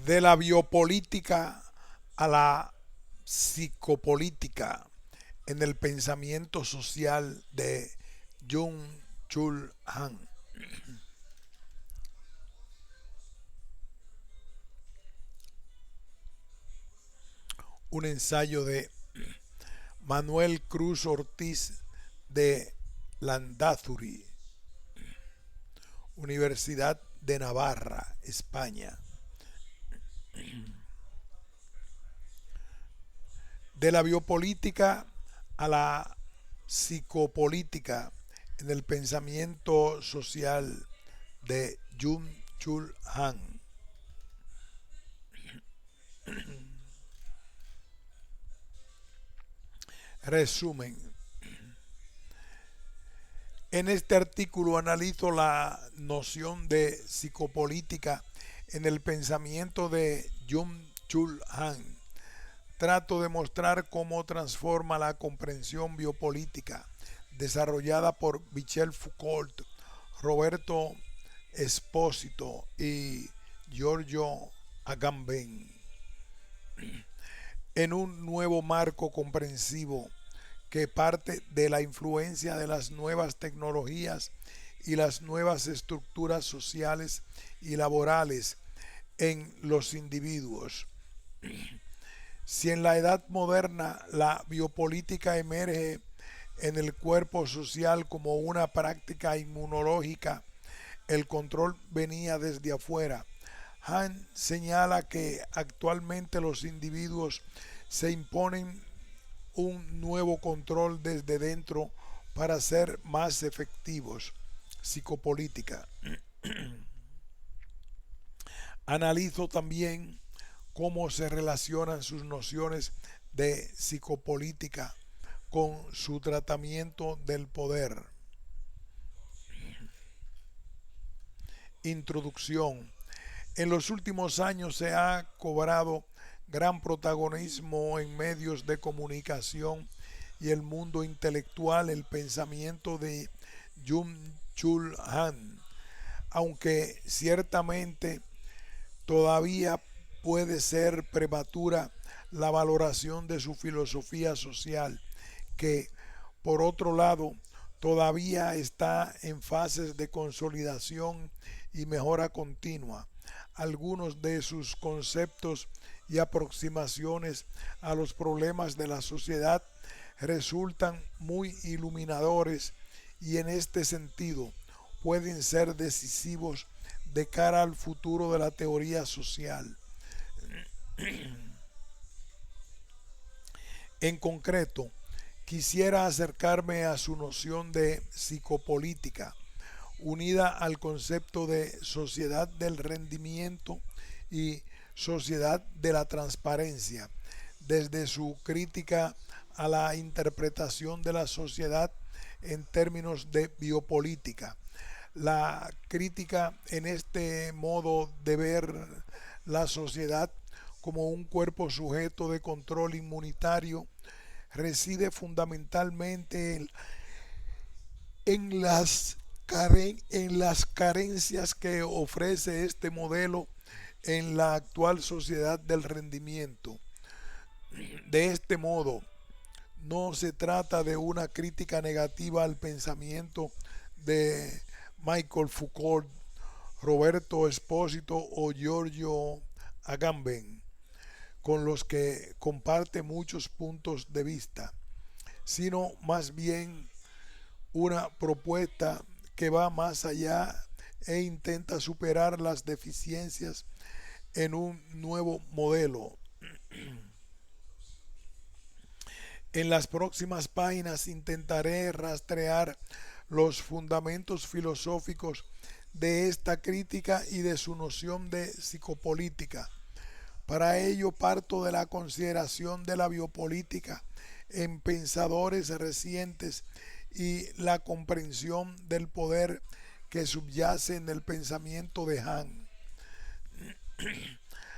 De la biopolítica a la psicopolítica en el pensamiento social de Jung Chul Han. Un ensayo de Manuel Cruz Ortiz de Landazuri, Universidad de Navarra, España. De la biopolítica a la psicopolítica en el pensamiento social de Jung Chul Han. Resumen. En este artículo analizo la noción de psicopolítica en el pensamiento de Jung Chul Han. Trato de mostrar cómo transforma la comprensión biopolítica desarrollada por Michel Foucault, Roberto Espósito y Giorgio Agamben en un nuevo marco comprensivo que parte de la influencia de las nuevas tecnologías y las nuevas estructuras sociales y laborales en los individuos. Si en la edad moderna la biopolítica emerge en el cuerpo social como una práctica inmunológica, el control venía desde afuera. Han señala que actualmente los individuos se imponen un nuevo control desde dentro para ser más efectivos. Psicopolítica. Analizo también cómo se relacionan sus nociones de psicopolítica con su tratamiento del poder. Introducción. En los últimos años se ha cobrado gran protagonismo en medios de comunicación y el mundo intelectual el pensamiento de Jung Chul Han, aunque ciertamente todavía puede ser prematura la valoración de su filosofía social, que por otro lado todavía está en fases de consolidación y mejora continua. Algunos de sus conceptos y aproximaciones a los problemas de la sociedad resultan muy iluminadores y en este sentido pueden ser decisivos de cara al futuro de la teoría social. En concreto, quisiera acercarme a su noción de psicopolítica, unida al concepto de sociedad del rendimiento y sociedad de la transparencia, desde su crítica a la interpretación de la sociedad en términos de biopolítica. La crítica en este modo de ver la sociedad como un cuerpo sujeto de control inmunitario reside fundamentalmente en las carencias que ofrece este modelo en la actual sociedad del rendimiento. De este modo, no se trata de una crítica negativa al pensamiento de Michael Foucault, Roberto Espósito o Giorgio Agamben, con los que comparte muchos puntos de vista, sino más bien una propuesta que va más allá e intenta superar las deficiencias en un nuevo modelo. En las próximas páginas intentaré rastrear los fundamentos filosóficos de esta crítica y de su noción de psicopolítica. Para ello parto de la consideración de la biopolítica en pensadores recientes y la comprensión del poder que subyace en el pensamiento de Han.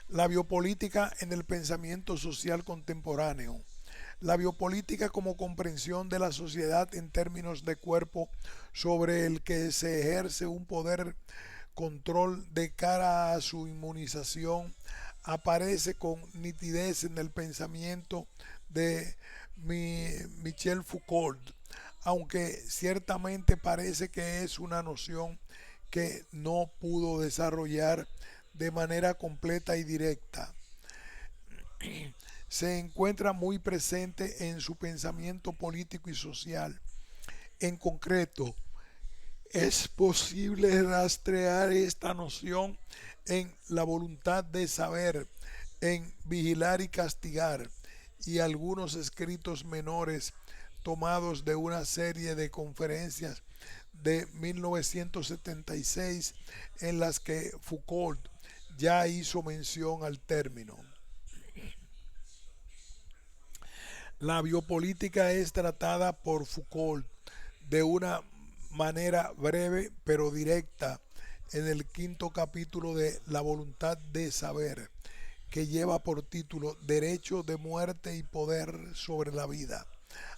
La biopolítica en el pensamiento social contemporáneo. La biopolítica como comprensión de la sociedad en términos de cuerpo sobre el que se ejerce un poder control de cara a su inmunización aparece con nitidez en el pensamiento de Michel Foucault, aunque ciertamente parece que es una noción que no pudo desarrollar de manera completa y directa. Se encuentra muy presente en su pensamiento político y social. En concreto, es posible rastrear esta noción en la voluntad de saber, en vigilar y castigar, y algunos escritos menores tomados de una serie de conferencias de 1976 en las que Foucault ya hizo mención al término. La biopolítica es tratada por Foucault de una manera breve pero directa en el quinto capítulo de La voluntad de saber, que lleva por título Derecho de muerte y poder sobre la vida.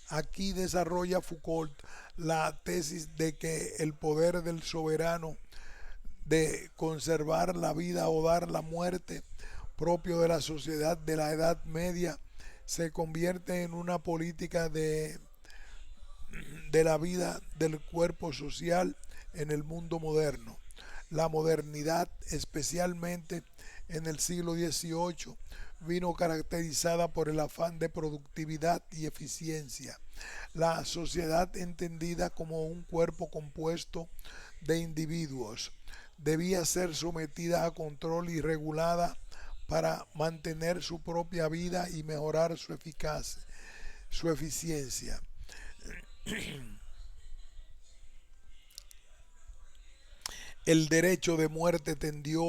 Aquí desarrolla Foucault la tesis de que el poder del soberano de conservar la vida o dar la muerte propio de la sociedad de la Edad Media se convierte en una política de la vida del cuerpo social en el mundo moderno. La modernidad, especialmente en el siglo XVIII, vino caracterizada por el afán de productividad y eficiencia. La sociedad entendida como un cuerpo compuesto de individuos debía ser sometida a control y regulada para mantener su propia vida y mejorar su eficacia, su eficiencia. El derecho de muerte tendió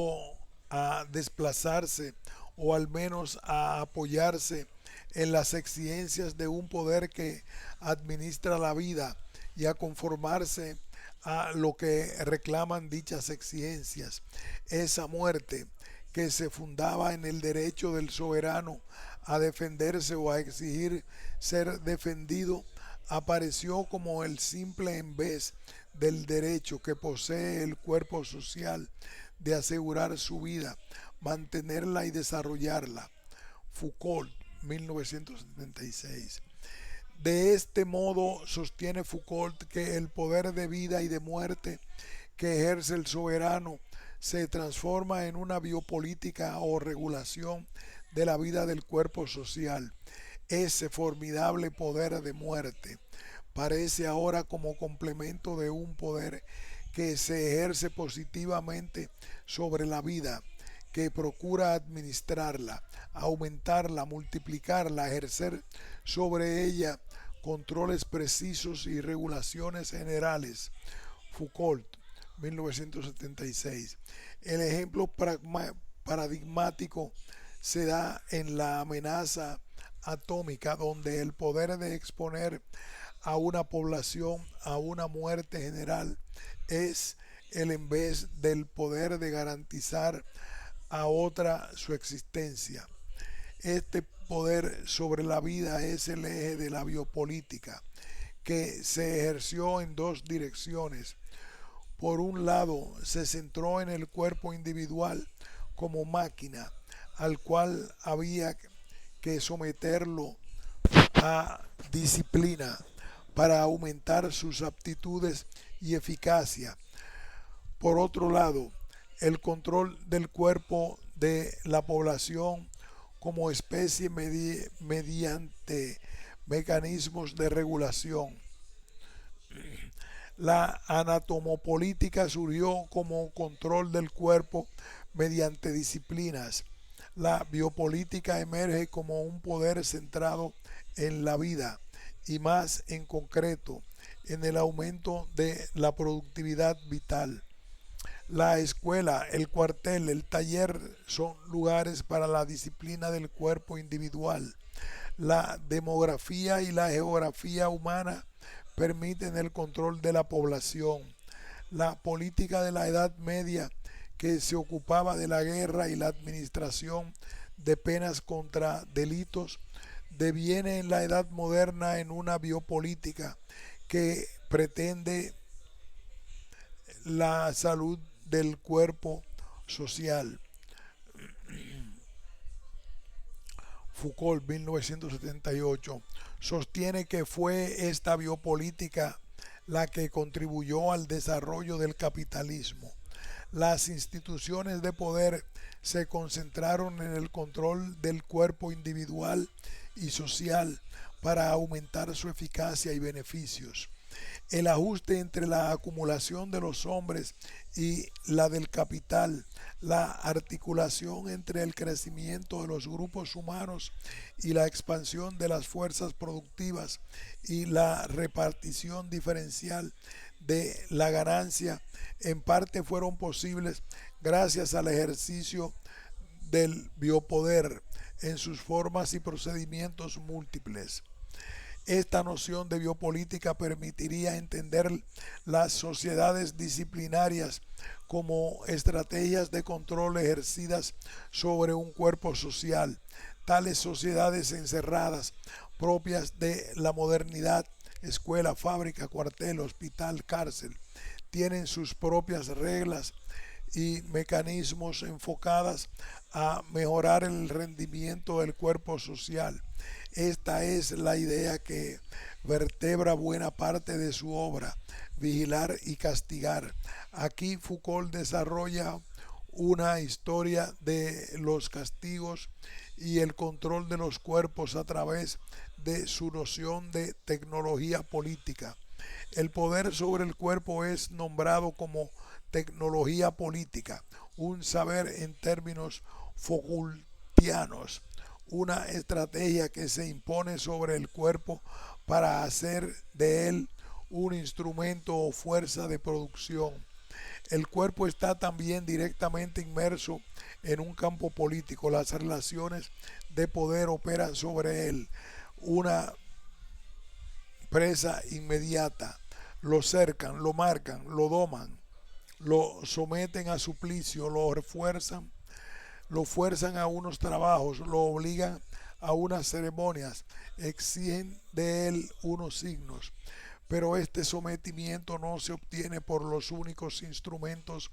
a desplazarse o al menos a apoyarse en las exigencias de un poder que administra la vida y a conformarse a lo que reclaman dichas exigencias. Esa muerte que se fundaba en el derecho del soberano a defenderse o a exigir ser defendido apareció como el simple en vez del derecho que posee el cuerpo social de asegurar su vida, mantenerla y desarrollarla. Foucault, 1976. De este modo sostiene Foucault que el poder de vida y de muerte que ejerce el soberano se transforma en una biopolítica o regulación de la vida del cuerpo social. Ese formidable poder de muerte parece ahora como complemento de un poder que se ejerce positivamente sobre la vida, que procura administrarla, aumentarla, multiplicarla, ejercer sobre ella controles precisos y regulaciones generales. Foucault, 1976. El ejemplo paradigmático se da en la amenaza atómica, donde el poder de exponer a una población a una muerte general es el en vez del poder de garantizar a otra su existencia. Este poder sobre la vida es el eje de la biopolítica, que se ejerció en dos direcciones. Por un lado, se centró en el cuerpo individual como máquina, al cual había que someterlo a disciplina para aumentar sus aptitudes y eficacia. Por otro lado, el control del cuerpo de la población como especie mediante mecanismos de regulación. La anatomopolítica surgió como control del cuerpo mediante disciplinas. La biopolítica emerge como un poder centrado en la vida y más en concreto en el aumento de la productividad vital. La escuela, el cuartel, el taller son lugares para la disciplina del cuerpo individual. La demografía y la geografía humana permiten el control de la población. La política de la Edad Media, que se ocupaba de la guerra y la administración de penas contra delitos, deviene en la Edad Moderna en una biopolítica que pretende la salud del cuerpo social. Foucault, 1978, sostiene que fue esta biopolítica la que contribuyó al desarrollo del capitalismo. Las instituciones de poder se concentraron en el control del cuerpo individual y social para aumentar su eficacia y beneficios. El ajuste entre la acumulación de los hombres y la del capital, la articulación entre el crecimiento de los grupos humanos y la expansión de las fuerzas productivas y la repartición diferencial de la ganancia en parte fueron posibles gracias al ejercicio del biopoder en sus formas y procedimientos múltiples. Esta noción de biopolítica permitiría entender las sociedades disciplinarias como estrategias de control ejercidas sobre un cuerpo social. Tales sociedades encerradas, propias de la modernidad, escuela, fábrica, cuartel, hospital, cárcel, tienen sus propias reglas y mecanismos enfocadas a mejorar el rendimiento del cuerpo social. Esta es la idea que vertebra buena parte de su obra, Vigilar y Castigar. Aquí Foucault desarrolla una historia de los castigos y el control de los cuerpos a través de su noción de tecnología política. El poder sobre el cuerpo es nombrado como tecnología política, un saber en términos Foucaultianos, una estrategia que se impone sobre el cuerpo para hacer de él un instrumento o fuerza de producción. El cuerpo está también directamente inmerso en un campo político. Las relaciones de poder operan sobre él. Una presa inmediata. Lo cercan, lo marcan, lo doman, lo someten a suplicio, lo fuerzan a unos trabajos, lo obligan a unas ceremonias, exigen de él unos signos. Pero este sometimiento no se obtiene por los únicos instrumentos,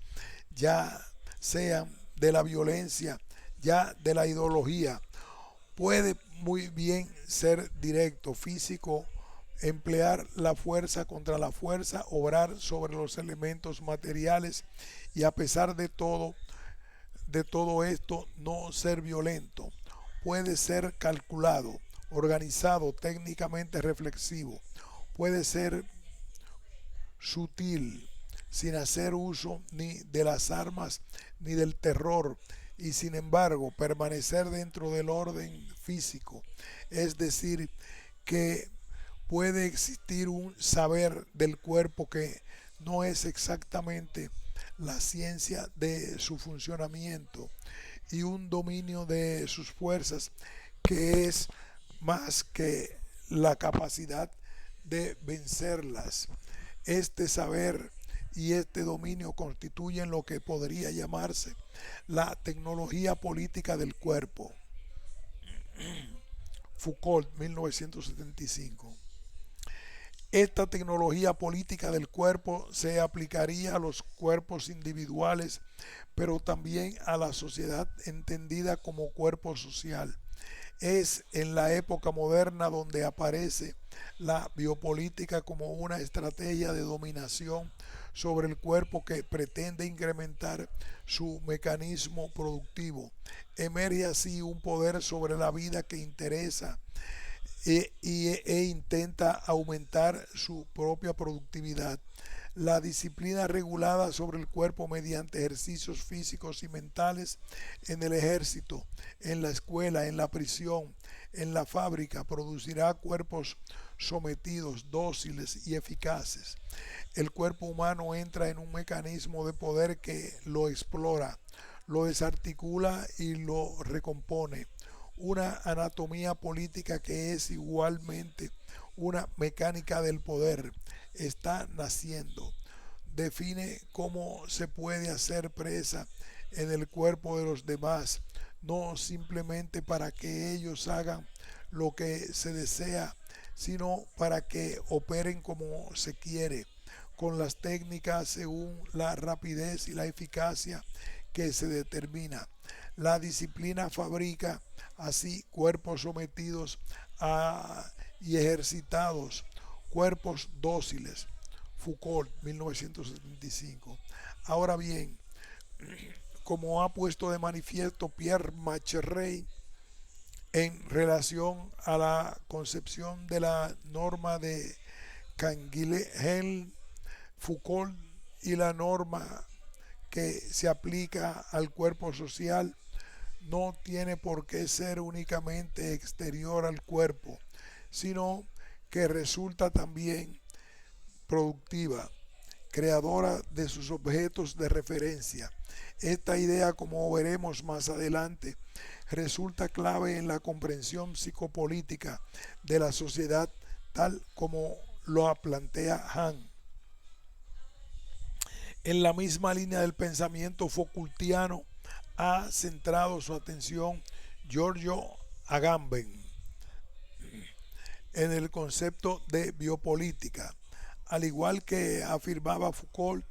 ya sean de la violencia, ya de la ideología. Puede muy bien ser directo, físico, emplear la fuerza contra la fuerza, obrar sobre los elementos materiales y a pesar de todo esto, no ser violento. Puede ser calculado, organizado, técnicamente reflexivo. Puede ser sutil, sin hacer uso ni de las armas ni del terror, y sin embargo permanecer dentro del orden físico. Es decir, que puede existir un saber del cuerpo que no es exactamente la ciencia de su funcionamiento y un dominio de sus fuerzas que es más que la capacidad de vencerlas. Este saber y este dominio constituyen lo que podría llamarse la tecnología política del cuerpo. Foucault, 1975. Esta tecnología política del cuerpo se aplicaría a los cuerpos individuales, pero también a la sociedad entendida como cuerpo social. Es en la época moderna donde aparece la biopolítica como una estrategia de dominación sobre el cuerpo que pretende incrementar su mecanismo productivo. Emerge así un poder sobre la vida que interesa e intenta aumentar su propia productividad. La disciplina regulada sobre el cuerpo mediante ejercicios físicos y mentales en el ejército, en la escuela, en la prisión, en la fábrica, producirá cuerpos sometidos, dóciles y eficaces. El cuerpo humano entra en un mecanismo de poder que lo explora, lo desarticula y lo recompone. Una anatomía política que es igualmente una mecánica del poder está naciendo. Define cómo se puede hacer presa en el cuerpo de los demás, no simplemente para que ellos hagan lo que se desea, sino para que operen como se quiere, con las técnicas según la rapidez y la eficacia que se determina. La disciplina fabrica así cuerpos sometidos y ejercitados, cuerpos dóciles. Foucault, 1975. Ahora bien, como ha puesto de manifiesto Pierre Macherey en relación a la concepción de la norma de Canguilhem, Foucault y la norma que se aplica al cuerpo social no tiene por qué ser únicamente exterior al cuerpo, sino que resulta también productiva, creadora de sus objetos de referencia. Esta idea, como veremos más adelante, resulta clave en la comprensión psicopolítica de la sociedad tal como lo plantea Hahn. En la misma línea del pensamiento Foucaultiano ha centrado su atención Giorgio Agamben en el concepto de biopolítica. Al igual que afirmaba Foucault,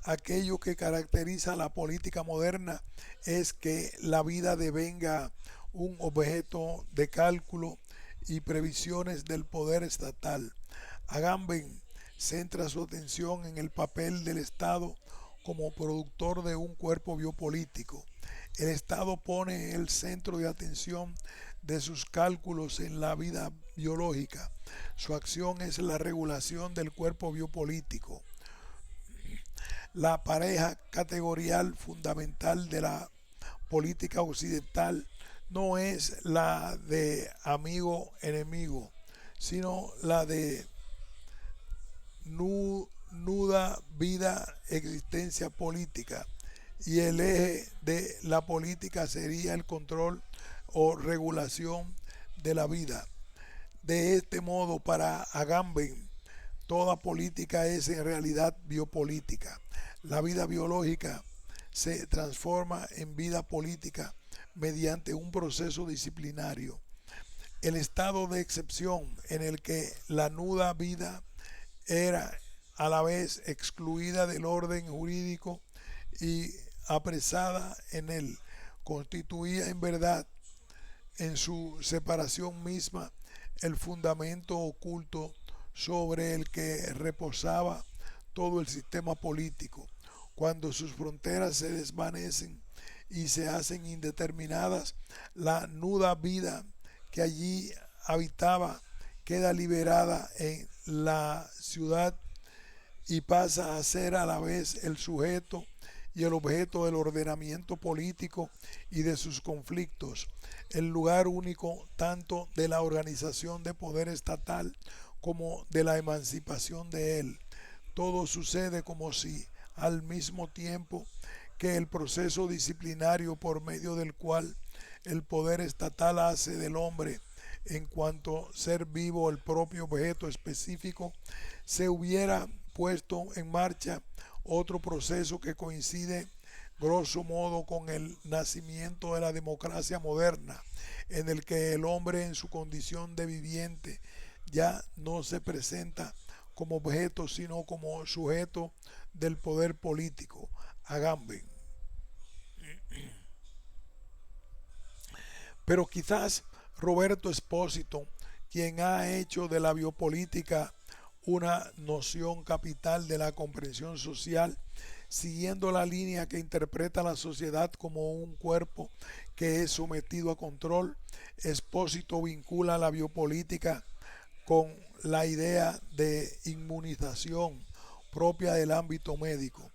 aquello que caracteriza la política moderna es que la vida devenga un objeto de cálculo y previsiones del poder estatal. Agamben centra su atención en el papel del Estado como productor de un cuerpo biopolítico. El Estado pone el centro de atención de sus cálculos en la vida biológica. Su acción es la regulación del cuerpo biopolítico. La pareja categorial fundamental de la política occidental no es la de amigo-enemigo, sino la de nuda vida existencia política, y el eje de la política sería el control o regulación de la vida. De este modo, para Agamben, toda política es en realidad biopolítica. La vida biológica se transforma en vida política mediante un proceso disciplinario. El estado de excepción en el que la nuda vida era a la vez excluida del orden jurídico y apresada en él, constituía en verdad, en su separación misma, el fundamento oculto sobre el que reposaba todo el sistema político. Cuando sus fronteras se desvanecen y se hacen indeterminadas, la nuda vida que allí habitaba queda liberada en la ciudad y pasa a ser a la vez el sujeto y el objeto del ordenamiento político y de sus conflictos, el lugar único tanto de la organización de poder estatal como de la emancipación de él. Todo sucede como si, al mismo tiempo que el proceso disciplinario por medio del cual el poder estatal hace del hombre en cuanto ser vivo el propio objeto específico, se hubiera puesto en marcha otro proceso que coincide grosso modo con el nacimiento de la democracia moderna, en el que el hombre en su condición de viviente ya no se presenta como objeto sino como sujeto del poder político. Agamben. Pero quizás Roberto Espósito, quien ha hecho de la biopolítica una noción capital de la comprensión social, siguiendo la línea que interpreta la sociedad como un cuerpo que es sometido a control, Espósito vincula la biopolítica con la idea de inmunización propia del ámbito médico.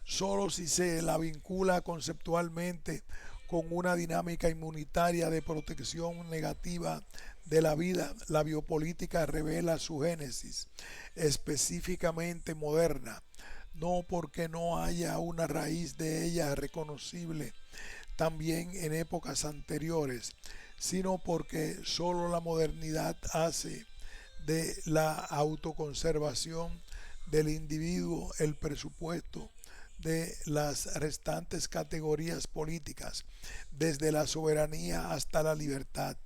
Solo si se la vincula conceptualmente con una dinámica inmunitaria de protección negativa de la vida, la biopolítica revela su génesis específicamente moderna, no porque no haya una raíz de ella reconocible también en épocas anteriores, sino porque sólo la modernidad hace de la autoconservación del individuo el presupuesto de las restantes categorías políticas, desde la soberanía hasta la libertad.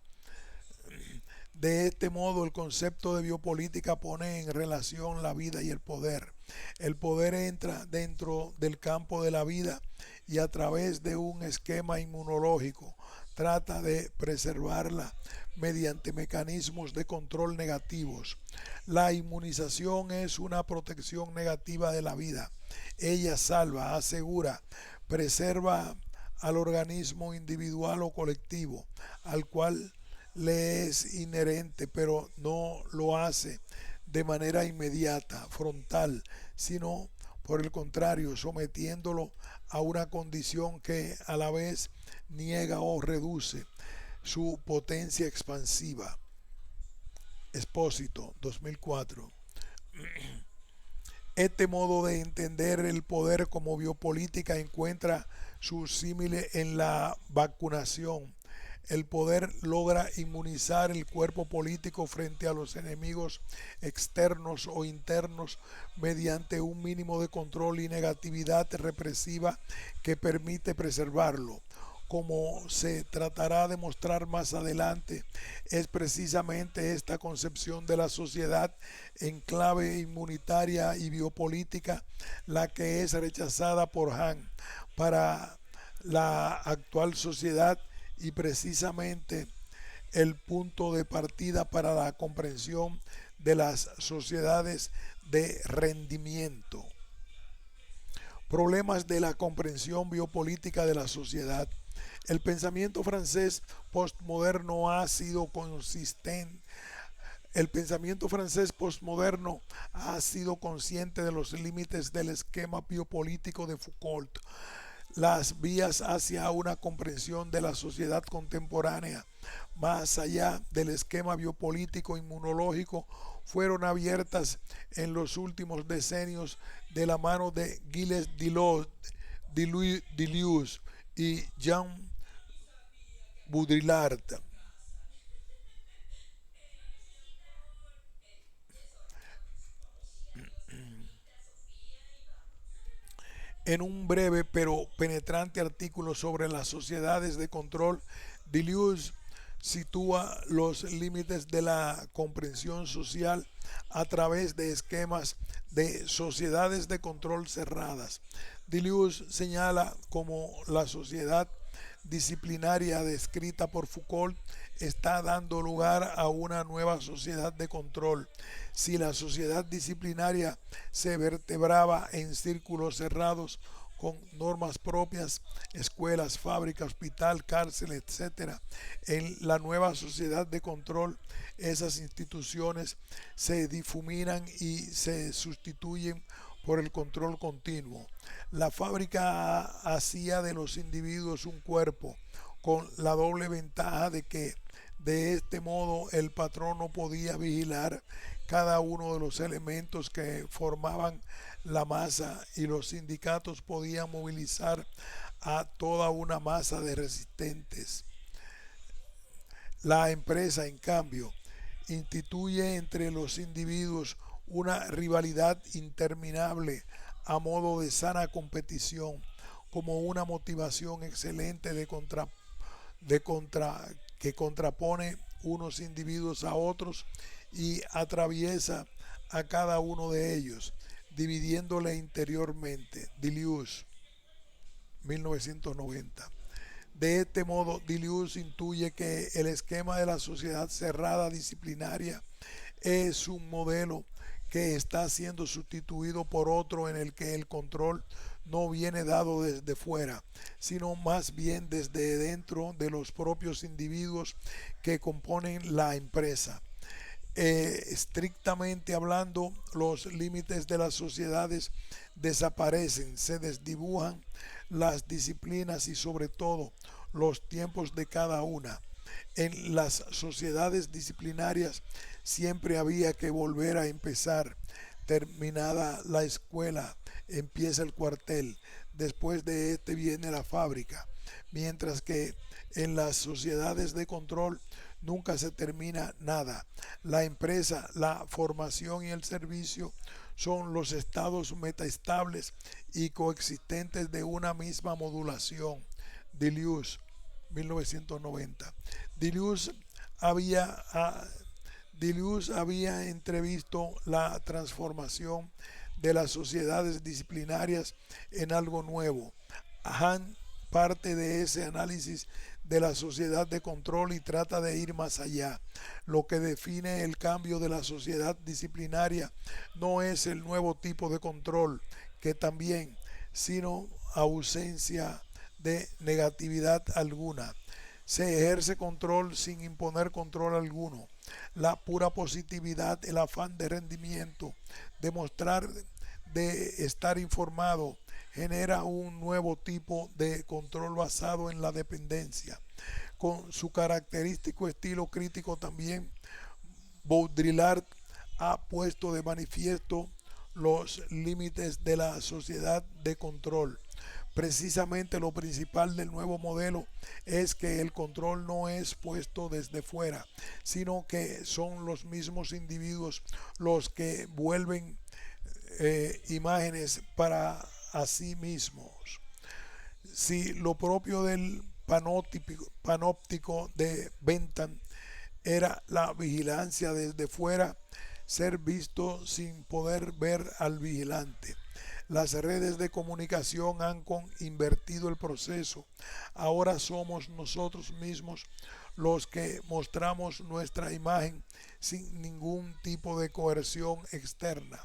De este modo, el concepto de biopolítica pone en relación la vida y el poder. El poder entra dentro del campo de la vida y a través de un esquema inmunológico trata de preservarla mediante mecanismos de control negativos. La inmunización es una protección negativa de la vida. Ella salva, asegura, preserva al organismo individual o colectivo, al cual le es inherente, pero no lo hace de manera inmediata, frontal, sino por el contrario, sometiéndolo a una condición que a la vez niega o reduce su potencia expansiva. Expósito, 2004. Este modo de entender el poder como biopolítica encuentra su símil en la vacunación. El poder logra inmunizar el cuerpo político frente a los enemigos externos o internos mediante un mínimo de control y negatividad represiva que permite preservarlo. Como se tratará de mostrar más adelante, es precisamente esta concepción de la sociedad en clave inmunitaria y biopolítica la que es rechazada por Hahn para la actual sociedad y precisamente el punto de partida para la comprensión de las sociedades de rendimiento. Problemas de la comprensión biopolítica de la sociedad. El pensamiento francés postmoderno ha sido consistente. El pensamiento francés postmoderno ha sido consciente de los límites del esquema biopolítico de Foucault. Las vías hacia una comprensión de la sociedad contemporánea, más allá del esquema biopolítico inmunológico, fueron abiertas en los últimos decenios de la mano de Gilles Deleuze y Jean Baudrillard. En un breve pero penetrante artículo sobre las sociedades de control, Deleuze sitúa los límites de la comprensión social a través de esquemas de sociedades de control cerradas. Deleuze señala como la sociedad disciplinaria descrita por Foucault está dando lugar a una nueva sociedad de control. Si la sociedad disciplinaria se vertebraba en círculos cerrados con normas propias, escuelas, fábrica, hospital, cárcel, etcétera, en la nueva sociedad de control, esas instituciones se difuminan y se sustituyen por el control continuo. La fábrica hacía de los individuos un cuerpo, con la doble ventaja de que de este modo el patrón no podía vigilar cada uno de los elementos que formaban la masa y los sindicatos podían movilizar a toda una masa de resistentes. La empresa, en cambio, instituye entre los individuos una rivalidad interminable a modo de sana competición, como una motivación excelente que contrapone unos individuos a otros y atraviesa a cada uno de ellos, dividiéndole interiormente. Deleuze, 1990. De este modo, Deleuze intuye que el esquema de la sociedad cerrada disciplinaria es un modelo que está siendo sustituido por otro en el que el control no viene dado desde fuera, sino más bien desde dentro de los propios individuos que componen la empresa. Estrictamente hablando, los límites de las sociedades desaparecen, se desdibujan las disciplinas y sobre todo los tiempos de cada una. En las sociedades disciplinarias siempre había que volver a empezar. Terminada la escuela, empieza el cuartel. Después de este viene la fábrica. Mientras que en las sociedades de control nunca se termina nada. La empresa, la formación y el servicio son los estados metaestables y coexistentes de una misma modulación. Deleuze, 1990. Deleuze había, Deleuze había entrevisto la transformación de las sociedades disciplinarias en algo nuevo, Han parte de ese análisis de la sociedad de control y trata de ir más allá. Lo que define el cambio de la sociedad disciplinaria no es el nuevo tipo de control, que también, sino ausencia de negatividad alguna. Se ejerce control sin imponer control alguno. La pura positividad, el afán de rendimiento, demostrar de estar informado, genera un nuevo tipo de control basado en la dependencia. Con su característico estilo crítico también, Baudrillard ha puesto de manifiesto los límites de la sociedad de control. Precisamente lo principal del nuevo modelo es que el control no es puesto desde fuera, sino que son los mismos individuos los que vuelven imágenes para a sí mismos. Si lo propio del panóptico de Bentham era la vigilancia desde fuera, ser visto sin poder ver al vigilante. Las redes de comunicación han invertido el proceso. Ahora somos nosotros mismos los que mostramos nuestra imagen sin ningún tipo de coerción externa.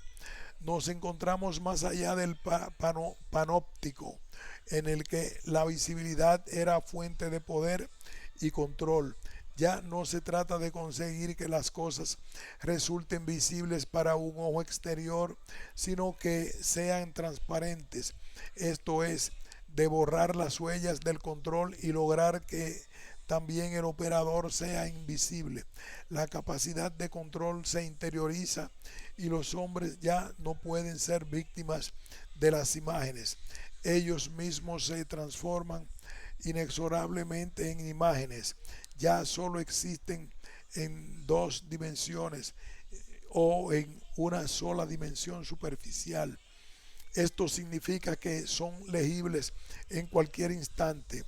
Nos encontramos más allá del panóptico, en el que la visibilidad era fuente de poder y control. Ya no se trata de conseguir que las cosas resulten visibles para un ojo exterior, sino que sean transparentes. Esto es, de borrar las huellas del control y lograr que también el operador sea invisible. La capacidad de control se interioriza y los hombres ya no pueden ser víctimas de las imágenes. Ellos mismos se transforman inexorablemente en imágenes. Ya solo existen en dos dimensiones o en una sola dimensión superficial. Esto significa que son legibles en cualquier instante.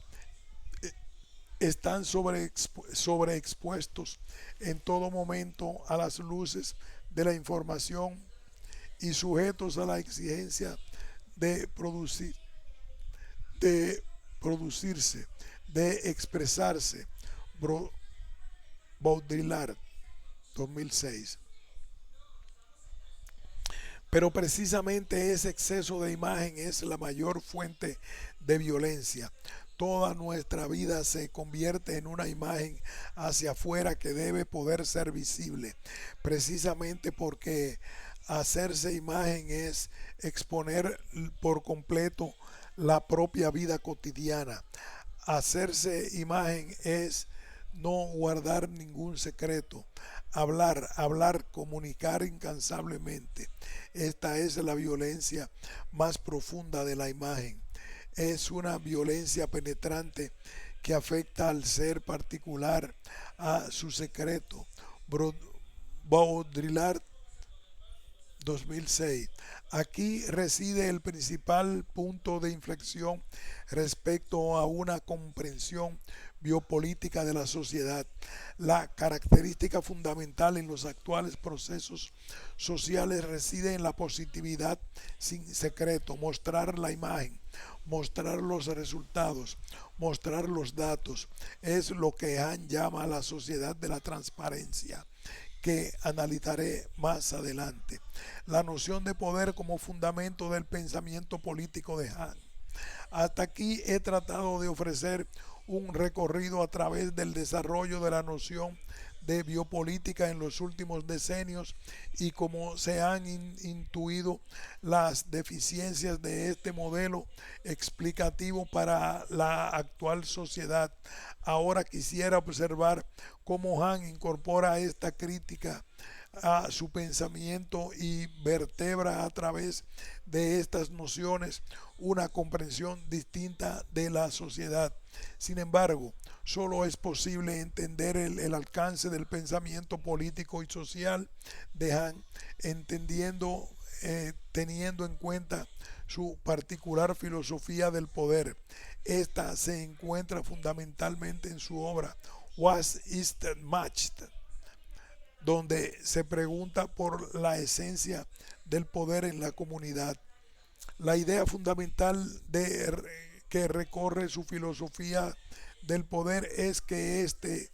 Están sobreexpuestos en todo momento a las luces de la información y sujetos a la exigencia de producir, de producirse, de expresarse. Baudrillard, 2006. Pero precisamente ese exceso de imagen es la mayor fuente de violencia. Toda nuestra vida se convierte en una imagen hacia afuera que debe poder ser visible, precisamente porque hacerse imagen es exponer por completo la propia vida cotidiana. Hacerse imagen es no guardar ningún secreto, hablar, comunicar incansablemente. Esta es la violencia más profunda de la imagen. Es una violencia penetrante que afecta al ser particular, a su secreto. Baudrillard, 2006. Aquí reside el principal punto de inflexión respecto a una comprensión biopolítica de la sociedad. La característica fundamental en los actuales procesos sociales reside en la positividad sin secreto, mostrar la imagen, mostrar los resultados, mostrar los datos. Es lo que Han llama la sociedad de la transparencia, que analizaré más adelante. La noción de poder como fundamento del pensamiento político de Han. Hasta aquí he tratado de ofrecer un recorrido a través del desarrollo de la noción de biopolítica en los últimos decenios y cómo se han intuido las deficiencias de este modelo explicativo para la actual sociedad. Ahora quisiera observar cómo Han incorpora esta crítica a su pensamiento y vertebra a través de estas nociones una comprensión distinta de la sociedad. Sin embargo, solo es posible entender el alcance del pensamiento político y social de Han, teniendo en cuenta su particular filosofía del poder. Esta se encuentra fundamentalmente en su obra Was ist Macht, donde se pregunta por la esencia del poder en la comunidad. La idea fundamental de que recorre su filosofía del poder es que éste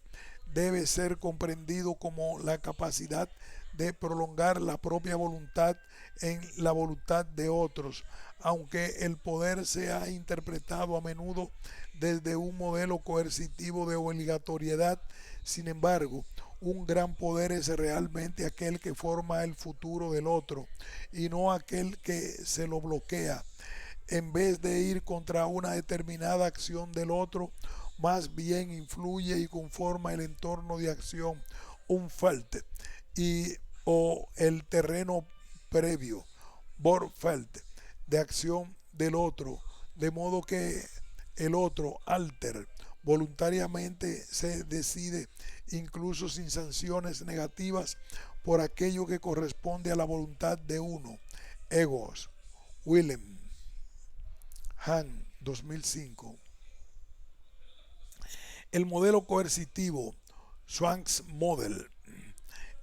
debe ser comprendido como la capacidad de prolongar la propia voluntad en la voluntad de otros, aunque el poder sea interpretado a menudo desde un modelo coercitivo de obligatoriedad. Sin embargo, un gran poder es realmente aquel que forma el futuro del otro y no aquel que se lo bloquea. En vez de ir contra una determinada acción del otro, más bien influye y conforma el entorno de acción, un felt, y o el terreno previo, Vorfeld, de acción del otro, de modo que el otro, alter, voluntariamente se decide, incluso sin sanciones negativas, por aquello que corresponde a la voluntad de uno. Egos, Willem, Han, 2005. El modelo coercitivo, Swan's Model,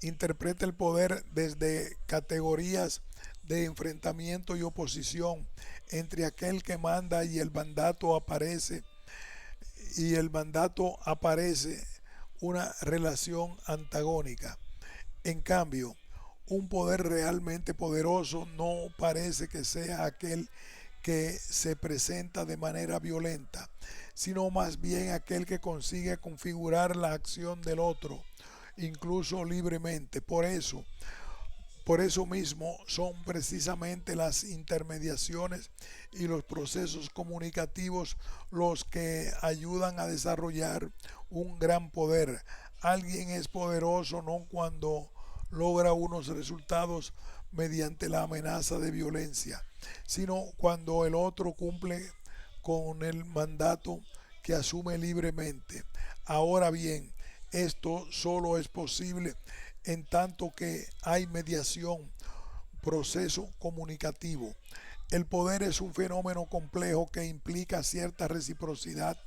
interpreta el poder desde categorías de enfrentamiento y oposición entre aquel que manda y el mandato aparece una relación antagónica. En cambio, un poder realmente poderoso no parece que sea aquel que se presenta de manera violenta, sino más bien aquel que consigue configurar la acción del otro, incluso libremente. Por eso mismo son precisamente las intermediaciones y los procesos comunicativos los que ayudan a desarrollar un gran poder. Alguien es poderoso no cuando logra unos resultados mediante la amenaza de violencia, sino cuando el otro cumple con el mandato que asume libremente. Ahora bien, esto solo es posible en tanto que hay mediación, proceso comunicativo. El poder es un fenómeno complejo que implica cierta reciprocidad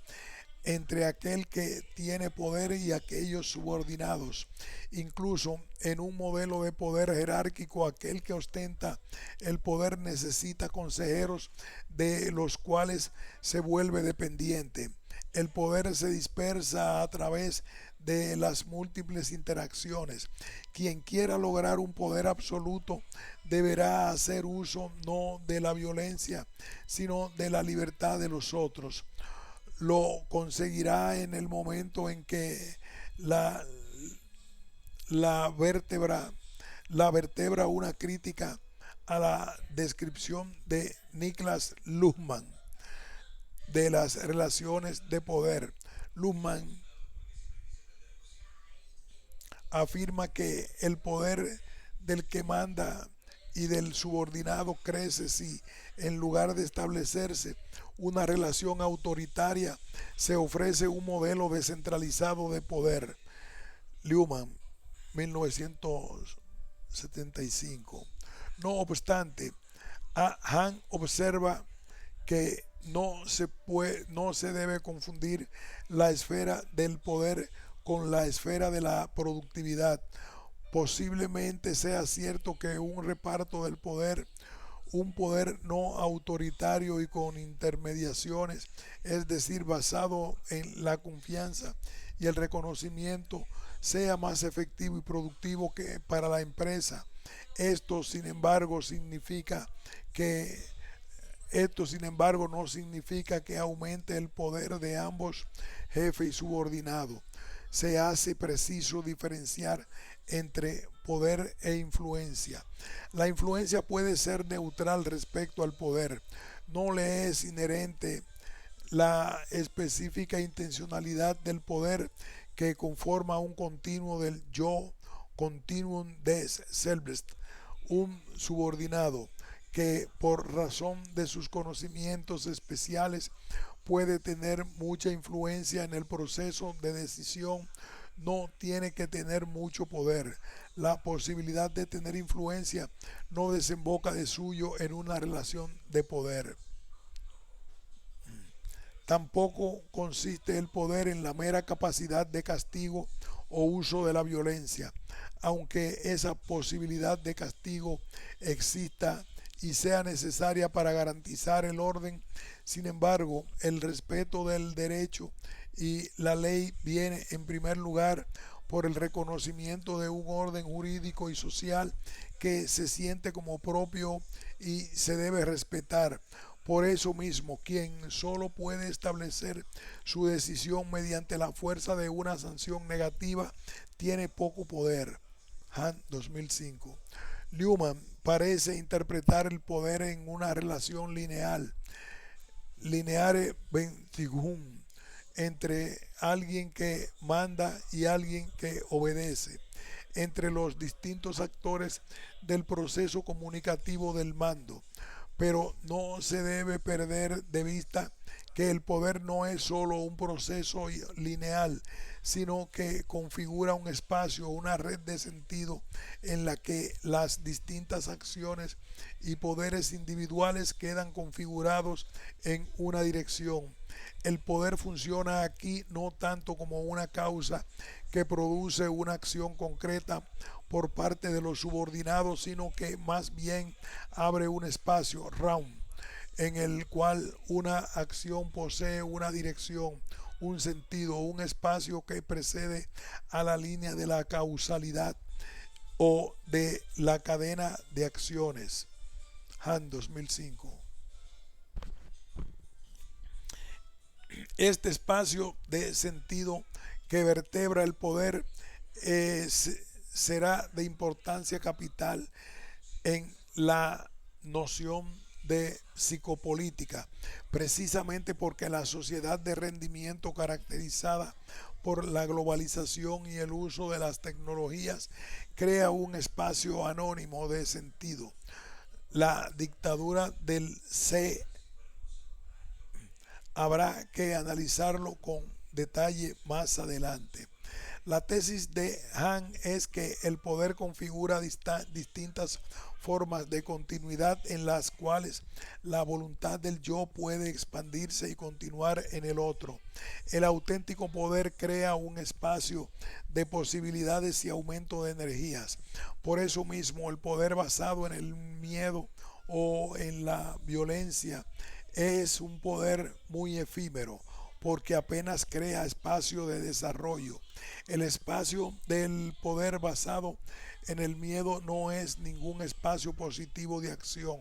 entre aquel que tiene poder y aquellos subordinados. Incluso en un modelo de poder jerárquico, aquel que ostenta el poder necesita consejeros de los cuales se vuelve dependiente. El poder se dispersa a través de las múltiples interacciones. Quien quiera lograr un poder absoluto deberá hacer uso no de la violencia, sino de la libertad de los otros. Lo conseguirá en el momento en que la, la vértebra la vertebra una crítica a la descripción de Niklas Luhmann de las relaciones de poder. Luhmann afirma que el poder del que manda y del subordinado crece si, en lugar de establecerse una relación autoritaria, se ofrece un modelo descentralizado de poder. Luhmann, 1975. No obstante, Han observa que no se debe confundir la esfera del poder con la esfera de la productividad. Posiblemente sea cierto que un reparto del poder, un poder no autoritario y con intermediaciones, es decir, basado en la confianza y el reconocimiento, sea más efectivo y productivo que para la empresa. Esto, sin embargo, significa que esto, sin embargo, no significa que aumente el poder de ambos, jefe y subordinado. Se hace preciso diferenciar entre poder e influencia. La influencia puede ser neutral respecto al poder. No le es inherente la específica intencionalidad del poder que conforma un continuo del yo, continuum des selbst, un subordinado que por razón de sus conocimientos especiales puede tener mucha influencia en el proceso de decisión, no tiene que tener mucho poder. La posibilidad de tener influencia no desemboca de suyo en una relación de poder. Tampoco consiste el poder en la mera capacidad de castigo o uso de la violencia, aunque esa posibilidad de castigo exista y sea necesaria para garantizar el orden. Sin embargo, el respeto del derecho y la ley viene en primer lugar por el reconocimiento de un orden jurídico y social que se siente como propio y se debe respetar. Por eso mismo, quien solo puede establecer su decisión mediante la fuerza de una sanción negativa tiene poco poder. Han 2005. Newman parece interpretar el poder en una relación lineal, lineare ventigum, entre alguien que manda y alguien que obedece, entre los distintos actores del proceso comunicativo del mando. Pero no se debe perder de vista que el poder no es solo un proceso lineal, sino que configura un espacio, una red de sentido en la que las distintas acciones y poderes individuales quedan configurados en una dirección. El poder funciona aquí no tanto como una causa que produce una acción concreta por parte de los subordinados, sino que más bien abre un espacio, round, en el cual una acción posee una dirección, un sentido, un espacio que precede a la línea de la causalidad o de la cadena de acciones. Han 2005. Este espacio de sentido que vertebra el poder será de importancia capital en la noción de psicopolítica, precisamente porque la sociedad de rendimiento caracterizada por la globalización y el uso de las tecnologías crea un espacio anónimo de sentido. La dictadura del C habrá que analizarlo con detalle más adelante. La tesis de Han es que el poder configura distintas formas de continuidad en las cuales la voluntad del yo puede expandirse y continuar en el otro. El auténtico poder crea un espacio de posibilidades y aumento de energías. Por eso mismo, el poder basado en el miedo o en la violencia es un poder muy efímero porque apenas crea espacio de desarrollo. El espacio del poder basado en el miedo no es ningún espacio positivo de acción,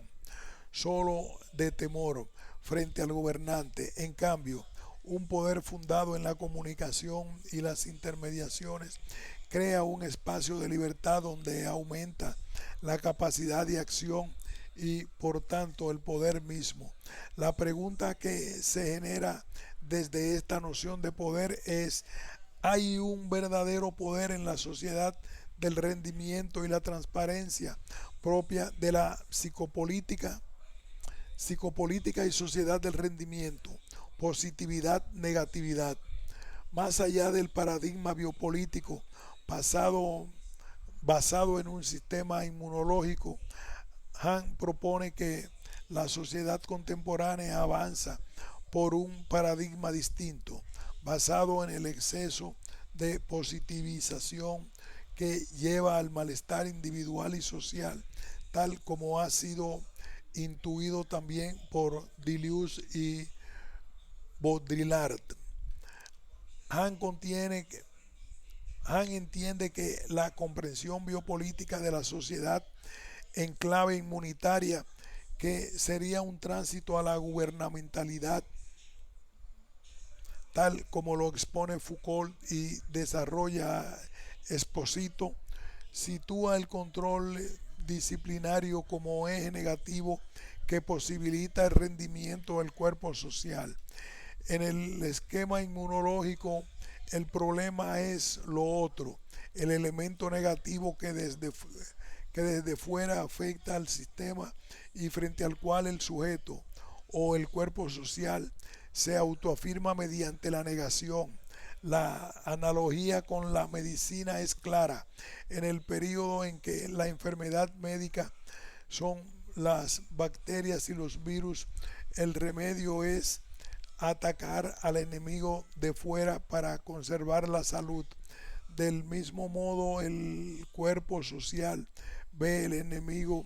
solo de temor frente al gobernante. En cambio, un poder fundado en la comunicación y las intermediaciones crea un espacio de libertad donde aumenta la capacidad de acción y por tanto el poder mismo. La pregunta que se genera desde esta noción de poder es: ¿hay un verdadero poder en la sociedad del rendimiento y la transparencia propia de la psicopolítica? Psicopolítica y sociedad del rendimiento, positividad, negatividad. Más allá del paradigma biopolítico basado en un sistema inmunológico, Han propone que la sociedad contemporánea avanza por un paradigma distinto, basado en el exceso de positivización que lleva al malestar individual y social, tal como ha sido intuido también por Deleuze y Baudrillard. Han, contiene, Han entiende que la comprensión biopolítica de la sociedad en clave inmunitaria, que sería un tránsito a la gubernamentalidad, tal como lo expone Foucault y desarrolla Esposito, sitúa el control disciplinario como eje negativo que posibilita el rendimiento del cuerpo social. En el esquema inmunológico, el problema es lo otro, el elemento negativo que desde fuera afecta al sistema y frente al cual el sujeto o el cuerpo social se autoafirma mediante la negación. La analogía con la medicina es clara. En el periodo en que la enfermedad médica son las bacterias y los virus, el remedio es atacar al enemigo de fuera para conservar la salud. Del mismo modo, el cuerpo social ve el enemigo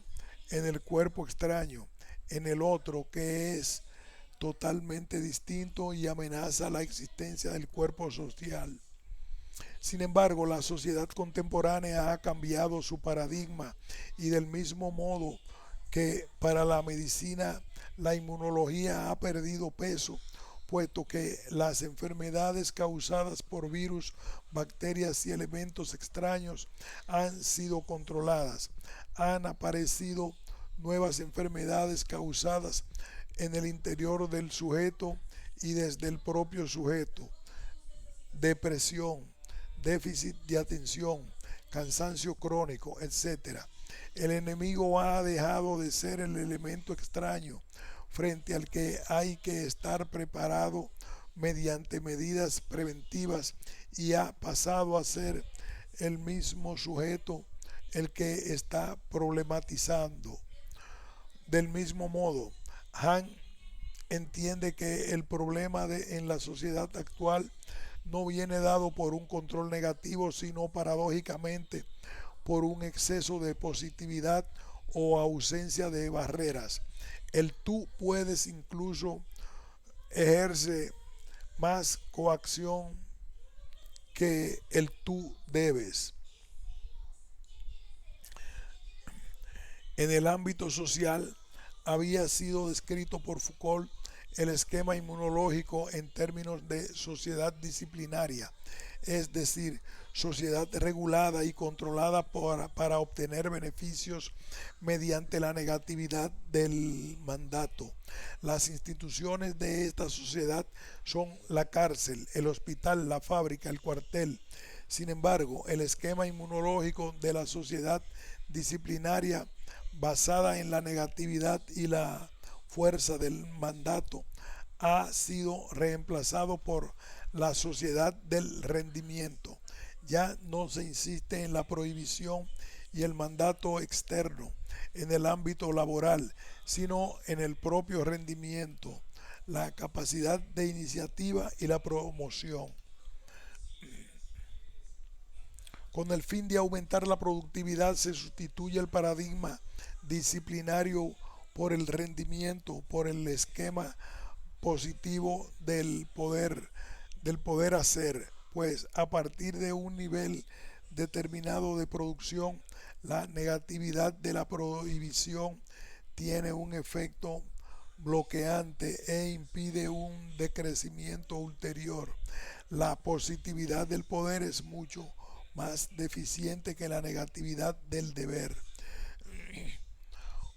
en el cuerpo extraño, en el otro que es totalmente distinto y amenaza la existencia del cuerpo social. Sin embargo, la sociedad contemporánea ha cambiado su paradigma y del mismo modo que para la medicina la inmunología ha perdido peso, puesto que las enfermedades causadas por virus, bacterias y elementos extraños han sido controladas. Han aparecido nuevas enfermedades causadas en el interior del sujeto y desde el propio sujeto: depresión, déficit de atención, cansancio crónico, etcétera. El enemigo ha dejado de ser el elemento extraño frente al que hay que estar preparado mediante medidas preventivas y ha pasado a ser el mismo sujeto el que está problematizando. Del mismo modo, Han entiende que el problema en la sociedad actual no viene dado por un control negativo, sino paradójicamente por un exceso de positividad o ausencia de barreras. El tú puedes incluso ejerce más coacción que el tú debes. En el ámbito social había sido descrito por Foucault el esquema inmunológico en términos de sociedad disciplinaria, es decir, sociedad regulada y controlada para obtener beneficios mediante la negatividad del mandato. Las instituciones de esta sociedad son la cárcel, el hospital, la fábrica, el cuartel. Sin embargo, el esquema inmunológico de la sociedad disciplinaria basada en la negatividad y la fuerza del mandato ha sido reemplazado por la sociedad del rendimiento. Ya no se insiste en la prohibición y el mandato externo en el ámbito laboral, sino en el propio rendimiento, la capacidad de iniciativa y la promoción. Con el fin de aumentar la productividad se sustituye el paradigma disciplinario por el rendimiento, por el esquema positivo del poder hacer, pues a partir de un nivel determinado de producción, la negatividad de la prohibición tiene un efecto bloqueante e impide un decrecimiento ulterior. La positividad del poder es mucho más deficiente que la negatividad del deber.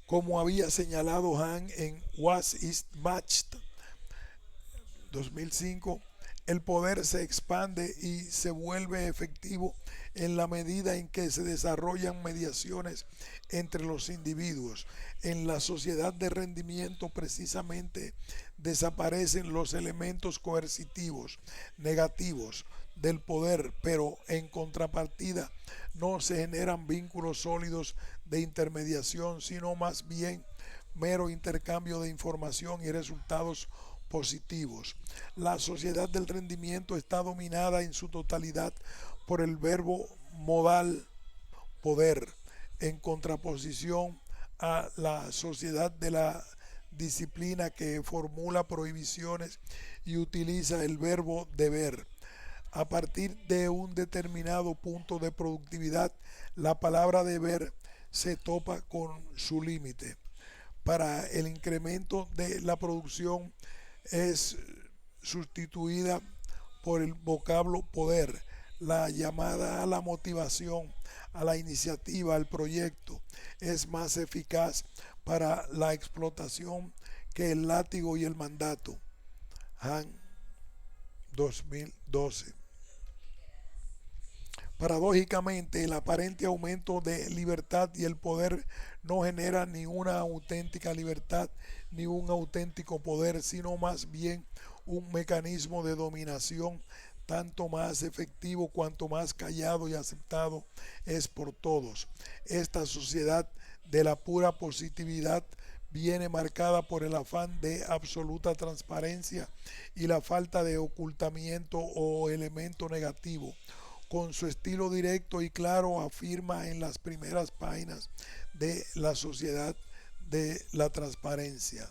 Como había señalado Han en Was Is Matched 2005, el poder se expande y se vuelve efectivo en la medida en que se desarrollan mediaciones entre los individuos. En la sociedad de rendimiento precisamente desaparecen los elementos coercitivos negativos del poder, pero en contrapartida no se generan vínculos sólidos de intermediación, sino más bien mero intercambio de información y resultados positivos. La sociedad del rendimiento está dominada en su totalidad por el verbo modal poder, en contraposición a la sociedad de la disciplina que formula prohibiciones y utiliza el verbo deber. A partir de un determinado punto de productividad, la palabra deber se topa con su límite. Para el incremento de la producción es sustituida por el vocablo poder, la llamada a la motivación, a la iniciativa, al proyecto. Es más eficaz para la explotación que el látigo y el mandato. Han 2012. Paradójicamente, el aparente aumento de libertad y el poder no genera ni una auténtica libertad ni un auténtico poder, sino más bien un mecanismo de dominación tanto más efectivo cuanto más callado y aceptado es por todos. Esta sociedad de la pura positividad viene marcada por el afán de absoluta transparencia y la falta de ocultamiento o elemento negativo. Con su estilo directo y claro afirma en las primeras páginas de la sociedad de la transparencia.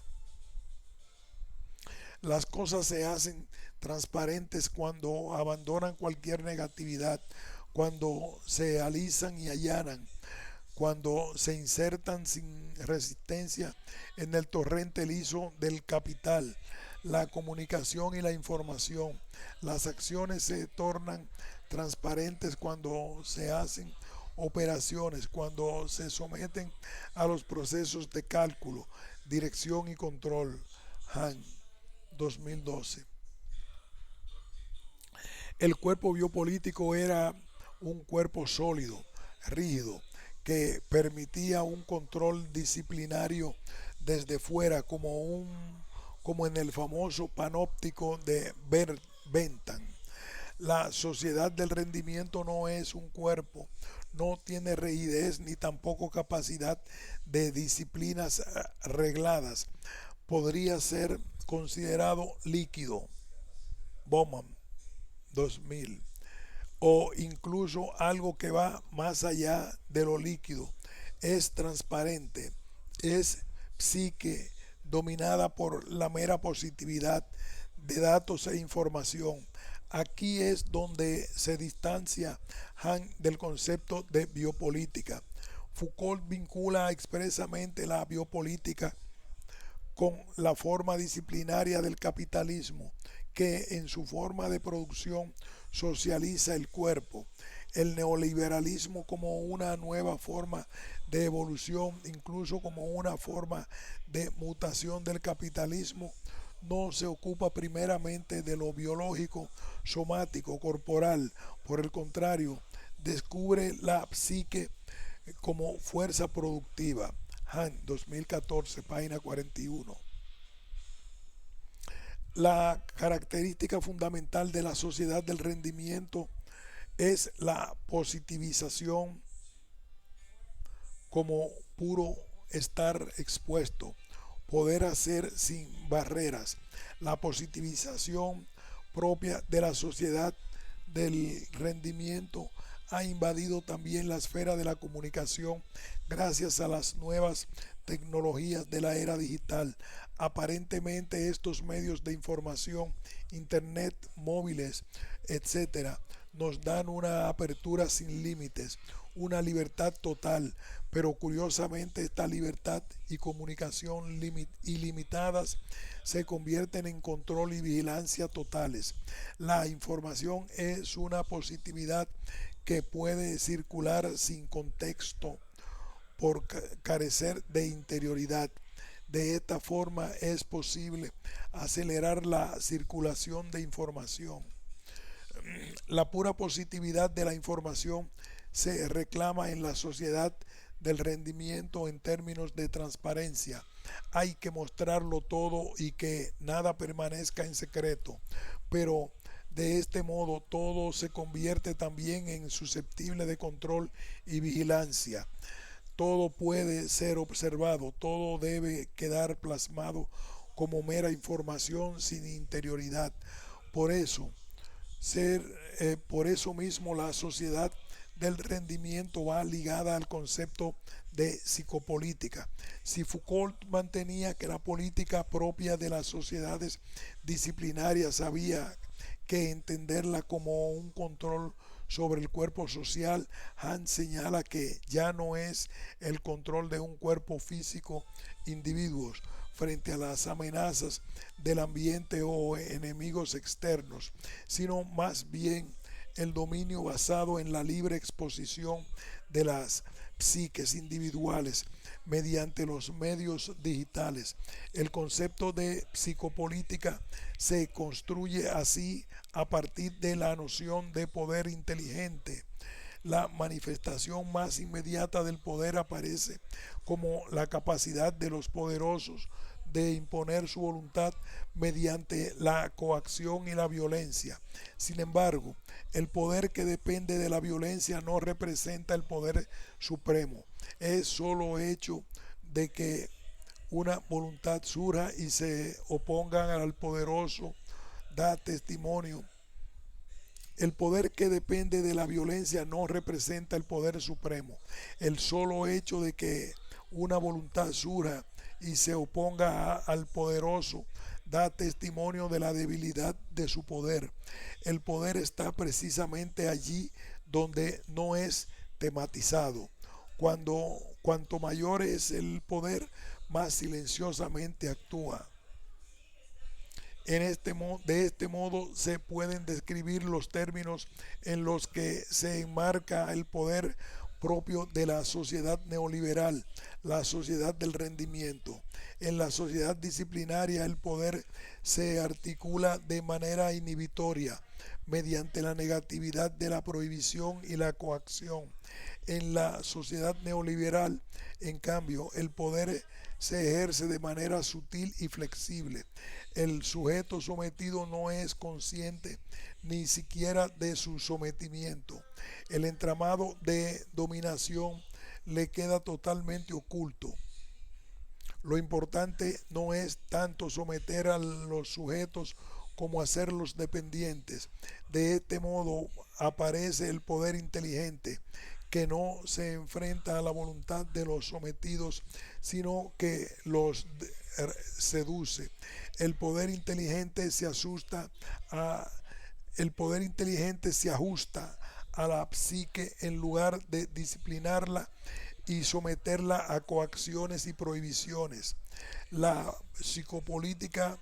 Las cosas se hacen transparentes cuando abandonan cualquier negatividad, cuando se alisan y allanan, cuando se insertan sin resistencia en el torrente liso del capital, la comunicación y la información. Las acciones se tornan transparentes cuando se hacen operaciones, cuando se someten a los procesos de cálculo, dirección y control. Han 2012. El cuerpo biopolítico era un cuerpo sólido, rígido, que permitía un control disciplinario desde fuera, como en el famoso panóptico de Bentham. La sociedad del rendimiento no es un cuerpo, no tiene rigidez ni tampoco capacidad de disciplinas regladas. Podría ser considerado líquido, Bowman 2000, o incluso algo que va más allá de lo líquido. Es transparente, es psique dominada por la mera positividad de datos e información. Aquí es donde se distancia Han del concepto de biopolítica. Foucault vincula expresamente la biopolítica con la forma disciplinaria del capitalismo, que en su forma de producción socializa el cuerpo. El neoliberalismo como una nueva forma de evolución, incluso como una forma de mutación del capitalismo, no se ocupa primeramente de lo biológico, somático, corporal. Por el contrario, descubre la psique como fuerza productiva. Han 2014, página 41. La característica fundamental de la sociedad del rendimiento es la positivización como puro estar expuesto, poder hacer sin barreras. La positivización propia de la sociedad del rendimiento ha invadido también la esfera de la comunicación gracias a las nuevas tecnologías de la era digital. Aparentemente estos medios de información, internet, móviles, etcétera, nos dan una apertura sin límites, una libertad total, pero curiosamente esta libertad y comunicación ilimitadas se convierten en control y vigilancia totales. La información es una positividad que puede circular sin contexto por carecer de interioridad. De esta forma es posible acelerar la circulación de información. La pura positividad de la información se reclama en la sociedad del rendimiento en términos de transparencia. Hay que mostrarlo todo y que nada permanezca en secreto, pero de este modo todo se convierte también en susceptible de control y vigilancia. Todo puede ser observado, todo debe quedar plasmado como mera información sin interioridad. Por eso, por eso mismo la sociedad del rendimiento va ligada al concepto de psicopolítica. Si Foucault mantenía que la política propia de las sociedades disciplinarias había que entenderla como un control sobre el cuerpo social, Han señala que ya no es el control de un cuerpo físico individuos frente a las amenazas del ambiente o enemigos externos, sino más bien el dominio basado en la libre exposición de las psiques individuales mediante los medios digitales. El concepto de psicopolítica se construye así a partir de la noción de poder inteligente. La manifestación más inmediata del poder aparece como la capacidad de los poderosos de imponer su voluntad mediante la coacción y la violencia. Sin embargo, el poder que depende de la violencia no representa el poder supremo. Es solo hecho de que una voluntad surja y se opongan al poderoso da testimonio El poder que depende de la violencia no representa el poder supremo. El solo hecho de que una voluntad surja y se oponga al poderoso da testimonio de la debilidad de su poder. El poder está precisamente allí donde no es tematizado. Cuanto mayor es el poder, más silenciosamente actúa. De este modo se pueden describir los términos en los que se enmarca el poder propio de la sociedad neoliberal, la sociedad del rendimiento. En la sociedad disciplinaria el poder se articula de manera inhibitoria mediante la negatividad de la prohibición y la coacción. En la sociedad neoliberal, en cambio, el poder se ejerce de manera sutil y flexible. El sujeto sometido no es consciente ni siquiera de su sometimiento. El entramado de dominación le queda totalmente oculto. Lo importante no es tanto someter a los sujetos como hacerlos dependientes. De este modo aparece el poder inteligente, que no se enfrenta a la voluntad de los sometidos, sino que los seduce. El poder inteligente se asusta a el poder inteligente se ajusta a la psique en lugar de disciplinarla y someterla a coacciones y prohibiciones. La psicopolítica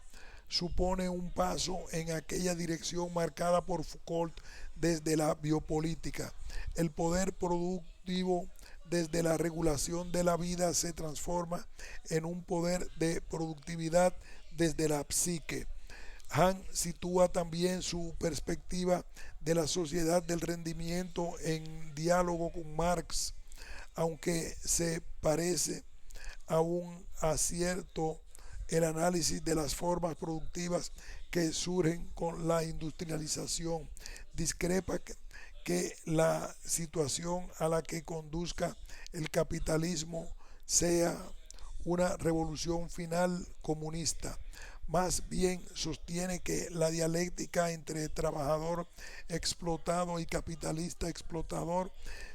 supone un paso en aquella dirección marcada por Foucault desde la biopolítica. El poder productivo desde la regulación de la vida se transforma en un poder de productividad desde la psique. Han sitúa también su perspectiva de la sociedad del rendimiento en diálogo con Marx, aunque se parece a un acierto el análisis de las formas productivas que surgen con la industrialización. Discrepa que la situación a la que conduzca el capitalismo sea una revolución final comunista. Más bien sostiene que la dialéctica entre trabajador explotado y capitalista explotador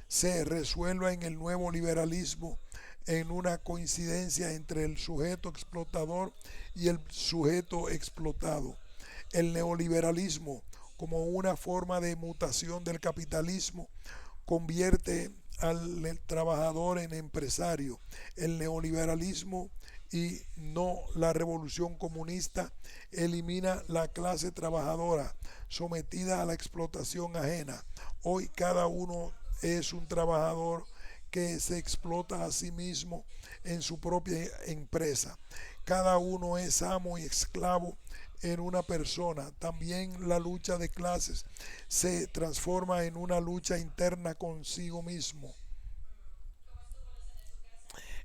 se resuelva en el nuevo liberalismo en una coincidencia entre el sujeto explotador y el sujeto explotado. El neoliberalismo, como una forma de mutación del capitalismo, convierte al trabajador en empresario. El neoliberalismo y no la revolución comunista elimina la clase trabajadora sometida a la explotación ajena. Hoy cada uno es un trabajador que se explota a sí mismo en su propia empresa. Cada uno es amo y esclavo en una persona. También la lucha de clases se transforma en una lucha interna consigo mismo.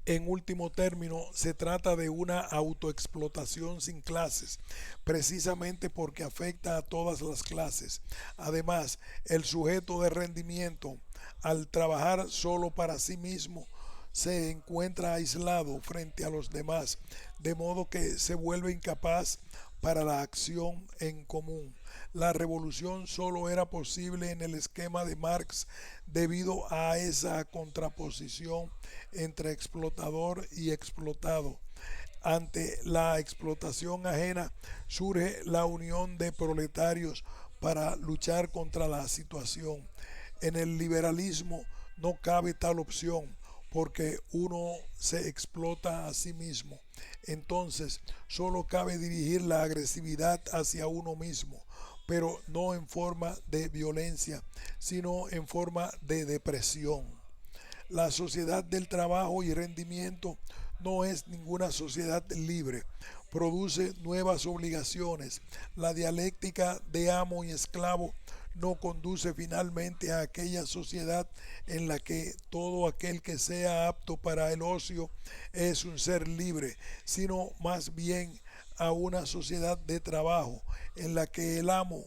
En último término, se trata de una autoexplotación sin clases, precisamente porque afecta a todas las clases. Además, el sujeto de rendimiento, al trabajar solo para sí mismo, se encuentra aislado frente a los demás, de modo que se vuelve incapaz para la acción en común. La revolución solo era posible en el esquema de Marx debido a esa contraposición entre explotador y explotado. Ante la explotación ajena surge la unión de proletarios para luchar contra la situación. En el liberalismo no cabe tal opción porque uno se explota a sí mismo. Entonces solo cabe dirigir la agresividad hacia uno mismo, pero no en forma de violencia, sino en forma de depresión. La sociedad del trabajo y rendimiento no es ninguna sociedad libre, produce nuevas obligaciones. La dialéctica de amo y esclavo no conduce finalmente a aquella sociedad en la que todo aquel que sea apto para el ocio es un ser libre, sino más bien a una sociedad de trabajo en la que el amo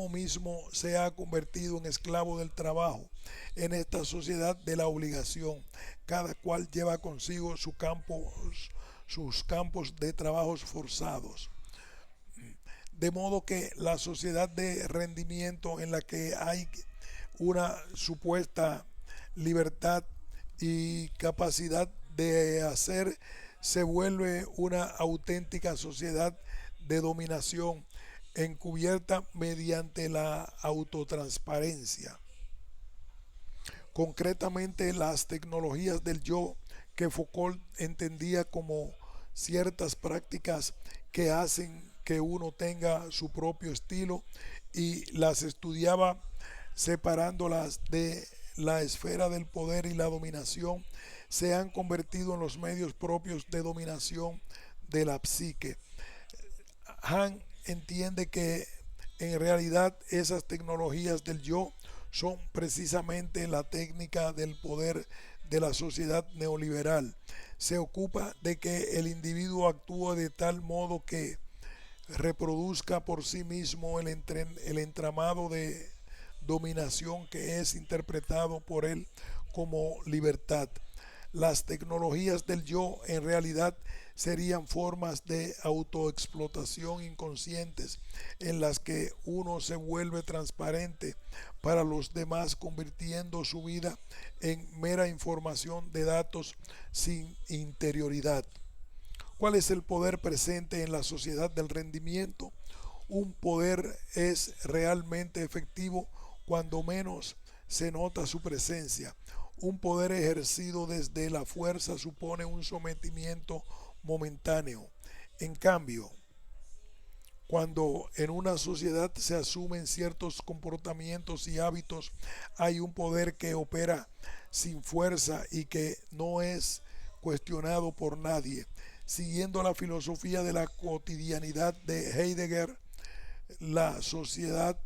mismo se ha convertido en esclavo del trabajo. En esta sociedad de la obligación, cada cual lleva consigo sus campos de trabajos forzados. De modo que la sociedad de rendimiento en la que hay una supuesta libertad y capacidad de hacer se vuelve una auténtica sociedad de dominación encubierta mediante la autotransparencia. Concretamente, las tecnologías del yo que Foucault entendía como ciertas prácticas que hacen que uno tenga su propio estilo y las estudiaba separándolas de la esfera del poder y la dominación, se han convertido en los medios propios de dominación de la psique. Han entiende que en realidad esas tecnologías del yo son precisamente la técnica del poder de la sociedad neoliberal. Se ocupa de que el individuo actúe de tal modo que reproduzca por sí mismo el entramado de dominación que es interpretado por él como libertad. Las tecnologías del yo en realidad serían formas de autoexplotación inconscientes en las que uno se vuelve transparente para los demás, convirtiendo su vida en mera información de datos sin interioridad. ¿Cuál es el poder presente en la sociedad del rendimiento? Un poder es realmente efectivo cuando menos se nota su presencia. Un poder ejercido desde la fuerza supone un sometimiento momentáneo. En cambio, cuando en una sociedad se asumen ciertos comportamientos y hábitos, hay un poder que opera sin fuerza y que no es cuestionado por nadie. Siguiendo la filosofía de la cotidianidad de Heidegger, la sociedad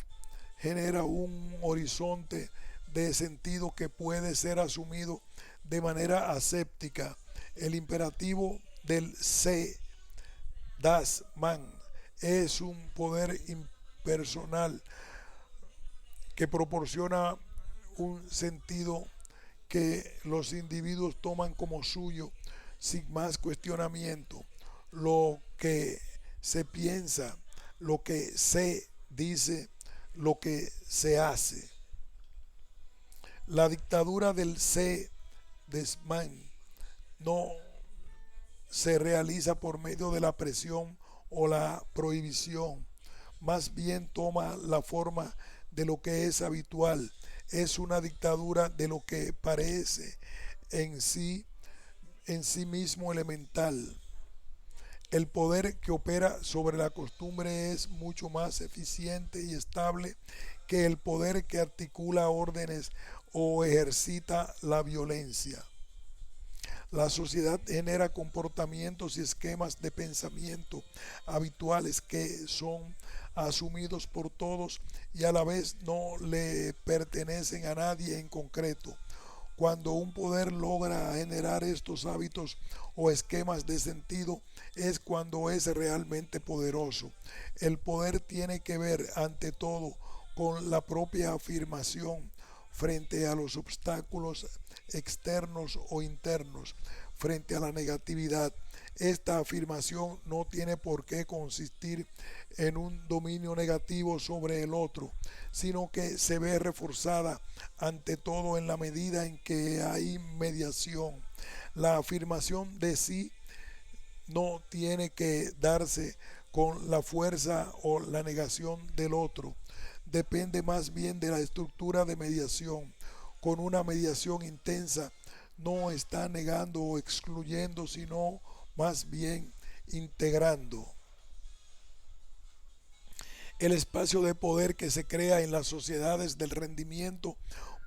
genera un horizonte de sentido que puede ser asumido de manera aséptica. El imperativo del Se, das Man, es un poder impersonal que proporciona un sentido que los individuos toman como suyo sin más cuestionamiento. Lo que se piensa, lo que se dice, lo que se hace. La dictadura del se desman no se realiza por medio de la presión o la prohibición, más bien toma la forma de lo que es habitual. Es una dictadura de lo que parece en sí mismo elemental. El poder que opera sobre la costumbre es mucho más eficiente y estable que el poder que articula órdenes o ejercita la violencia. La sociedad genera comportamientos y esquemas de pensamiento habituales que son asumidos por todos y a la vez no le pertenecen a nadie en concreto. Cuando un poder logra generar estos hábitos o esquemas de sentido es cuando es realmente poderoso. El poder tiene que ver ante todo con la propia afirmación frente a los obstáculos externos o internos, frente a la negatividad. Esta afirmación no tiene por qué consistir en un dominio negativo sobre el otro, sino que se ve reforzada ante todo en la medida en que hay mediación. La afirmación de sí no tiene que darse con la fuerza o la negación del otro. Depende más bien de la estructura de mediación. Con una mediación intensa no está negando o excluyendo, sino más bien integrando. El espacio de poder que se crea en las sociedades del rendimiento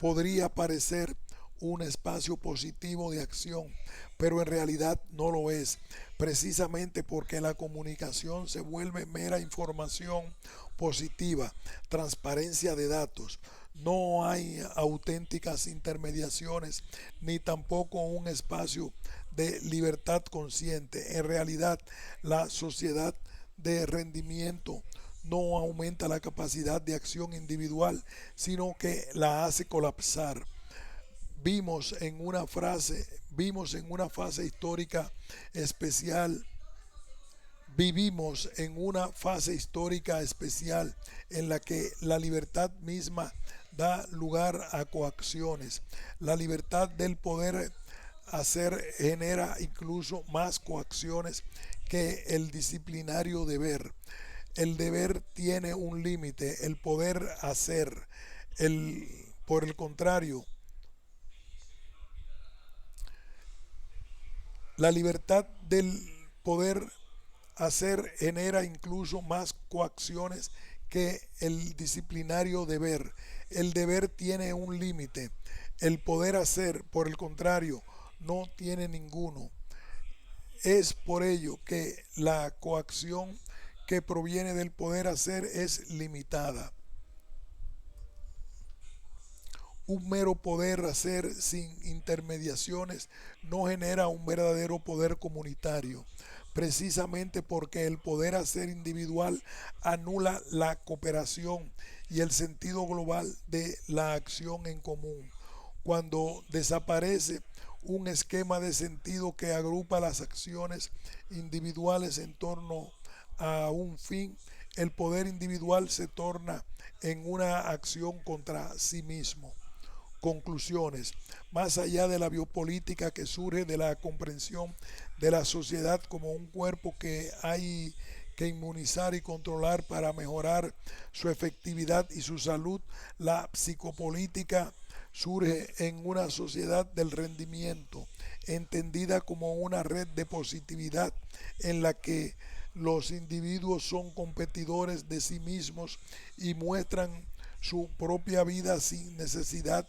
podría parecer un espacio positivo de acción, pero en realidad no lo es, precisamente porque la comunicación se vuelve mera información positiva, transparencia de datos. No hay auténticas intermediaciones ni tampoco un espacio de libertad consciente. En realidad, la sociedad de rendimiento no aumenta la capacidad de acción individual, sino que la hace colapsar. Vimos en una fase histórica especial, Vivimos en una fase histórica especial en la que la libertad misma da lugar a coacciones. La libertad del poder hacer genera incluso más coacciones que el disciplinario deber. El deber tiene un límite, el poder hacer. Por el contrario, la libertad del poder hacer genera incluso más coacciones que el disciplinario deber. El deber tiene un límite, el poder hacer, por el contrario, no tiene ninguno. Es por ello que la coacción que proviene del poder hacer es limitada. Un mero poder hacer sin intermediaciones no genera un verdadero poder comunitario, precisamente porque el poder hacer individual anula la cooperación y el sentido global de la acción en común. Cuando desaparece un esquema de sentido que agrupa las acciones individuales en torno a un fin, el poder individual se torna en una acción contra sí mismo. Conclusiones. Más allá de la biopolítica que surge de la comprensión de la sociedad como un cuerpo que hay que inmunizar y controlar para mejorar su efectividad y su salud, la psicopolítica surge en una sociedad del rendimiento, entendida como una red de positividad en la que los individuos son competidores de sí mismos y muestran su propia vida sin necesidad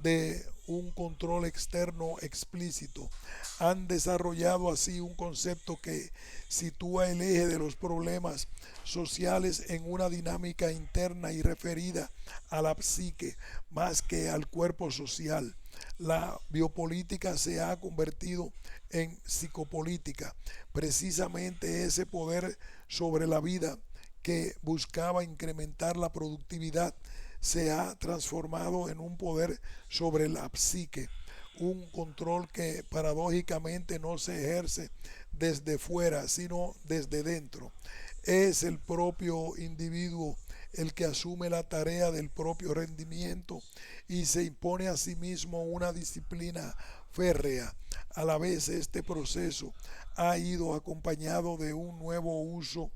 de un control externo explícito. Han desarrollado así un concepto que sitúa el eje de los problemas sociales en una dinámica interna y referida a la psique más que al cuerpo social. La biopolítica se ha convertido en psicopolítica, precisamente ese poder sobre la vida que buscaba incrementar la productividad se ha transformado en un poder sobre la psique, un control que paradójicamente no se ejerce desde fuera, sino desde dentro. Es el propio individuo el que asume la tarea del propio rendimiento y se impone a sí mismo una disciplina férrea. A la vez, este proceso ha ido acompañado de un nuevo uso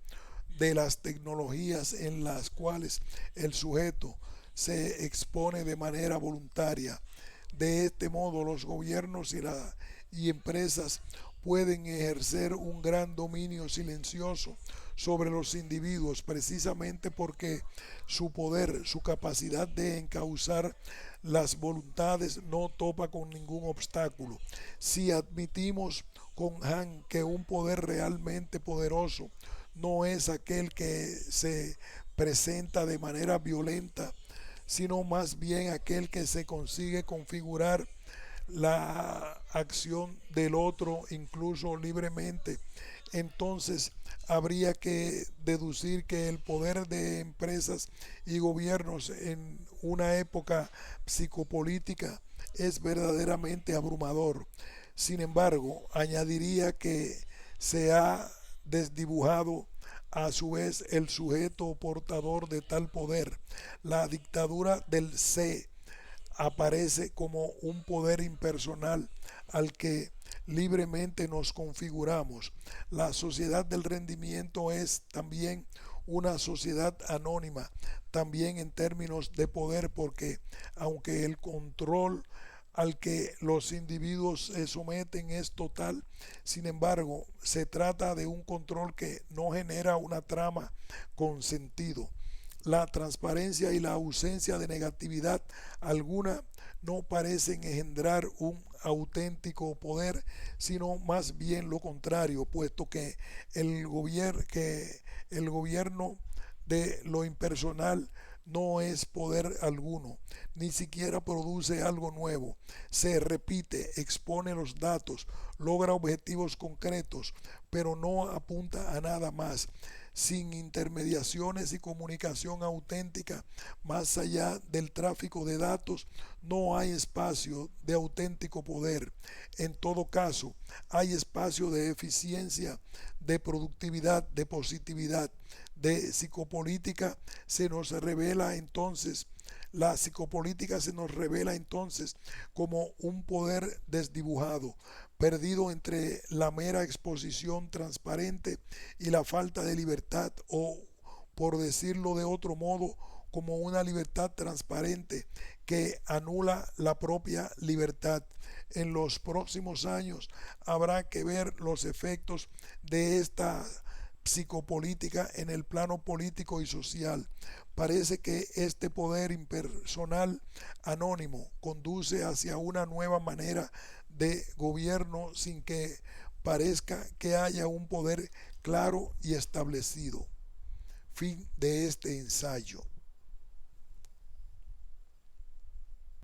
de las tecnologías en las cuales el sujeto se expone de manera voluntaria. De este modo, los gobiernos y empresas pueden ejercer un gran dominio silencioso sobre los individuos precisamente porque su poder, su capacidad de encauzar las voluntades no topa con ningún obstáculo. Si admitimos con Han que un poder realmente poderoso no es aquel que se presenta de manera violenta, sino más bien aquel que se consigue configurar la acción del otro incluso libremente, entonces habría que deducir que el poder de empresas y gobiernos en una época psicopolítica es verdaderamente abrumador. Sin embargo, añadiría que se ha desdibujado a su vez el sujeto portador de tal poder. La dictadura del sé aparece como un poder impersonal al que libremente nos configuramos. La sociedad del rendimiento es también una sociedad anónima, también en términos de poder, porque aunque el control al que los individuos se someten es total, sin embargo, se trata de un control que no genera una trama con sentido. La transparencia y la ausencia de negatividad alguna no parecen engendrar un auténtico poder, sino más bien lo contrario, puesto que el gobierno de lo impersonal no es poder alguno, ni siquiera produce algo nuevo, se repite, expone los datos, logra objetivos concretos, pero no apunta a nada más. sin intermediaciones y comunicación auténtica, más allá del tráfico de datos, no hay espacio de auténtico poder. En todo caso, hay espacio de eficiencia, de productividad, de positividad, de psicopolítica. Se nos revela entonces La psicopolítica se nos revela entonces como un poder desdibujado, perdido entre la mera exposición transparente y la falta de libertad, o, por decirlo de otro modo, como una libertad transparente que anula la propia libertad. En los próximos años habrá que ver los efectos de esta psicopolítica en el plano político y social. Parece que este poder impersonal anónimo conduce hacia una nueva manera de gobierno sin que parezca que haya un poder claro y establecido. Fin de este ensayo.